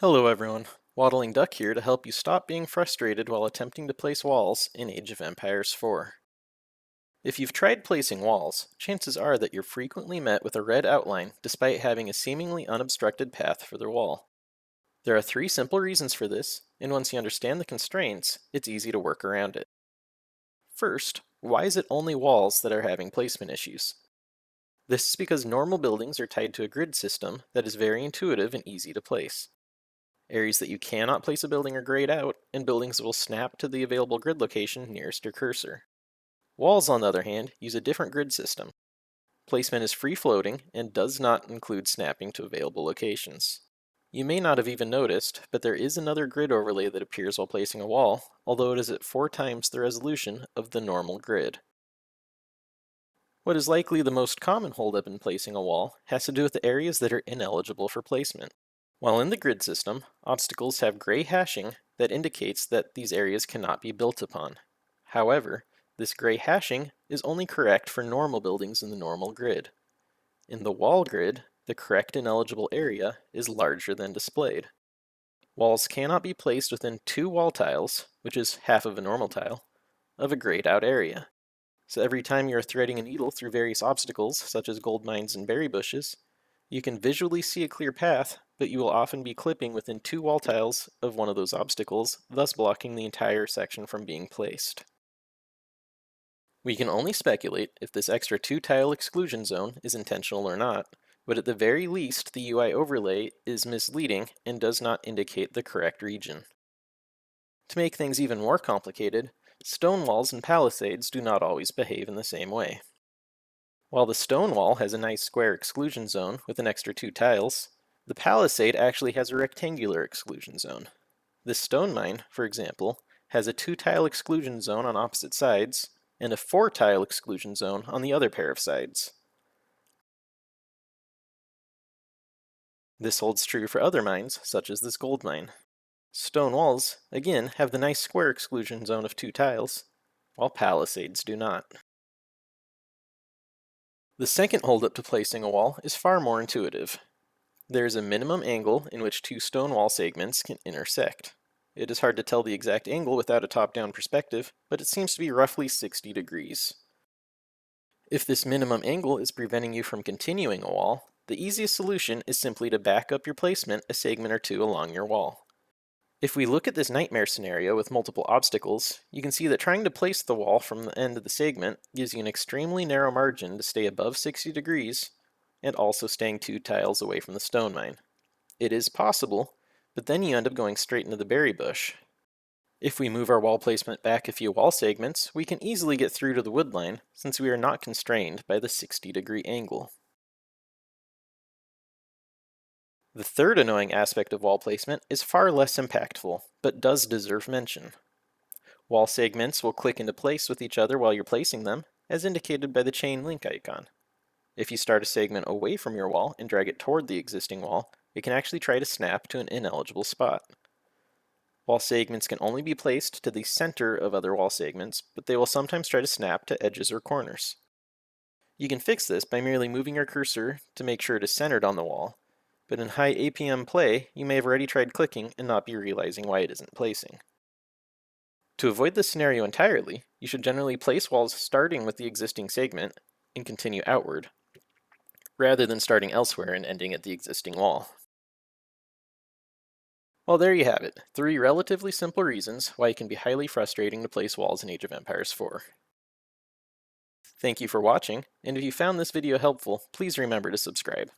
Hello everyone, Waddling Duck here to help you stop being frustrated while attempting to place walls in Age of Empires 4. If you've tried placing walls, chances are that you're frequently met with a red outline despite having a seemingly unobstructed path for the wall. There are three simple reasons for this, and once you understand the constraints, it's easy to work around it. First, why is it only walls that are having placement issues? This is because normal buildings are tied to a grid system that is very intuitive and easy to place. Areas that you cannot place a building are grayed out, and buildings will snap to the available grid location nearest your cursor. Walls, on the other hand, use a different grid system. Placement is free-floating and does not include snapping to available locations. You may not have even noticed, but there is another grid overlay that appears while placing a wall, although it is at 4 times the resolution of the normal grid. What is likely the most common holdup in placing a wall has to do with the areas that are ineligible for placement. While in the grid system, obstacles have gray hashing that indicates that these areas cannot be built upon. However, this gray hashing is only correct for normal buildings in the normal grid. In the wall grid, the correct ineligible area is larger than displayed. Walls cannot be placed within 2 wall tiles, which is half of a normal tile, of a grayed out area. So every time you're threading a needle through various obstacles, such as gold mines and berry bushes, you can visually see a clear path, but you will often be clipping within 2 wall tiles of one of those obstacles, thus blocking the entire section from being placed. We can only speculate if this extra 2-tile exclusion zone is intentional or not, but at the very least the UI overlay is misleading and does not indicate the correct region. To make things even more complicated, stone walls and palisades do not always behave in the same way. While the stone wall has a nice square exclusion zone with an extra 2 tiles, the palisade actually has a rectangular exclusion zone. This stone mine, for example, has a 2-tile exclusion zone on opposite sides, and a 4-tile exclusion zone on the other pair of sides. This holds true for other mines, such as this gold mine. Stone walls, again, have the nice square exclusion zone of 2 tiles, while palisades do not. The second holdup to placing a wall is far more intuitive. There is a minimum angle in which 2 stone wall segments can intersect. It is hard to tell the exact angle without a top-down perspective, but it seems to be roughly 60 degrees. If this minimum angle is preventing you from continuing a wall, the easiest solution is simply to back up your placement a segment or 2 along your wall. If we look at this nightmare scenario with multiple obstacles, you can see that trying to place the wall from the end of the segment gives you an extremely narrow margin to stay above 60 degrees, and also staying 2 tiles away from the stone mine. It is possible, but then you end up going straight into the berry bush. If we move our wall placement back a few wall segments, we can easily get through to the wood line, since we are not constrained by the 60-degree angle. The third annoying aspect of wall placement is far less impactful, but does deserve mention. Wall segments will click into place with each other while you're placing them, as indicated by the chain link icon. If you start a segment away from your wall and drag it toward the existing wall, it can actually try to snap to an ineligible spot. Wall segments can only be placed to the center of other wall segments, but they will sometimes try to snap to edges or corners. You can fix this by merely moving your cursor to make sure it is centered on the wall, but in high APM play, you may have already tried clicking and not be realizing why it isn't placing. To avoid this scenario entirely, you should generally place walls starting with the existing segment and continue outward, rather than starting elsewhere and ending at the existing wall. Well, there you have it, 3 relatively simple reasons why it can be highly frustrating to place walls in Age of Empires 4. Thank you for watching, and if you found this video helpful, please remember to subscribe.